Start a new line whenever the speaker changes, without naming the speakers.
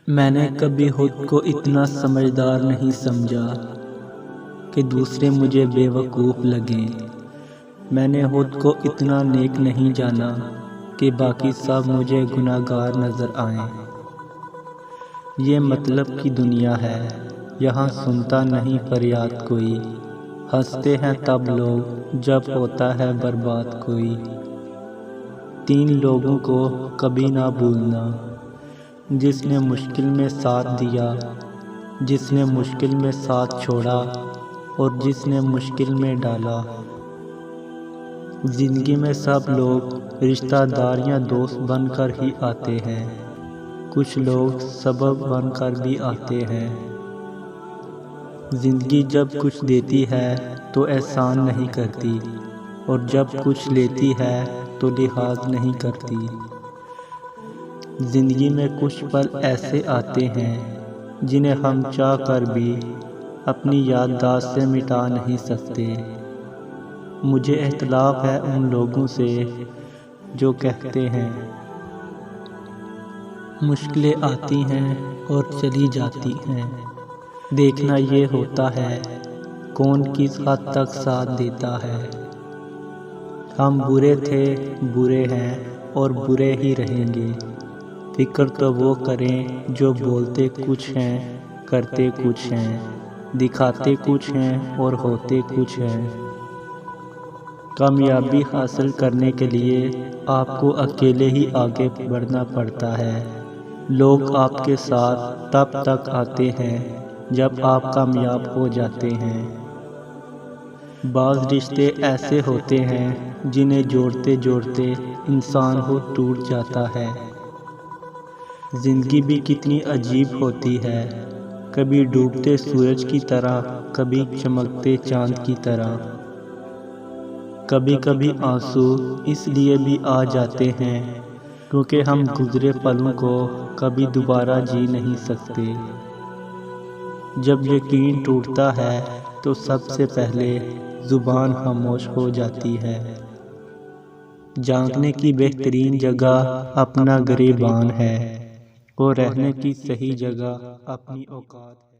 میں نے کبھی خود کو اتنا سمجھدار نہیں سمجھا کہ دوسرے مجھے بے وقوف لگیں۔ میں نے خود کو اتنا نیک نہیں جانا کہ باقی سب مجھے گناہگار نظر آئیں۔ یہ مطلب کی دنیا ہے، یہاں سنتا نہیں فریاد کوئی، ہنستے ہیں تب لوگ جب ہوتا ہے برباد کوئی۔ 3 لوگوں کو کبھی نہ بھولنا، جس نے مشکل میں ساتھ دیا، جس نے مشکل میں ساتھ چھوڑا اور جس نے مشکل میں ڈالا۔ زندگی میں سب لوگ رشتہ دار یا دوست بن کر ہی آتے ہیں، کچھ لوگ سبب بن کر بھی آتے ہیں۔ زندگی جب کچھ دیتی ہے تو احسان نہیں کرتی، اور جب کچھ لیتی ہے تو لحاظ نہیں کرتی۔ زندگی میں کچھ پل ایسے آتے ہیں جنہیں ہم چاہ کر بھی اپنی یادداشت سے مٹا نہیں سکتے۔ مجھے اختلاف ہے ان لوگوں سے جو کہتے ہیں مشکلیں آتی ہیں اور چلی جاتی ہیں، دیکھنا یہ ہوتا ہے کون کس حد تک ساتھ دیتا ہے۔ ہم برے تھے، برے ہیں اور برے ہی رہیں گے۔ فکر تو وہ کریں جو بولتے کچھ ہیں، کرتے کچھ ہیں، دکھاتے کچھ ہیں اور ہوتے کچھ ہیں۔ کامیابی حاصل کرنے کے لیے آپ کو اکیلے ہی آگے بڑھنا پڑتا ہے۔ لوگ آپ کے ساتھ تب تک آتے ہیں جب آپ کامیاب ہو جاتے ہیں۔ بعض رشتے ایسے ہوتے ہیں جنہیں جوڑتے جوڑتے انسان خود ٹوٹ جاتا ہے۔ زندگی بھی کتنی عجیب ہوتی ہے، کبھی ڈوبتے سورج کی طرح، کبھی چمکتے چاند کی طرح۔ کبھی کبھی آنسو اس لیے بھی آ جاتے ہیں کیونکہ ہم گزرے پلوں کو کبھی دوبارہ جی نہیں سکتے۔ جب یقین ٹوٹتا ہے تو سب سے پہلے زبان خاموش ہو جاتی ہے۔ جھانکنے کی بہترین جگہ اپنا گریبان ہے، اور رہنے کی صحیح جگہ اپنی اوقات ہے۔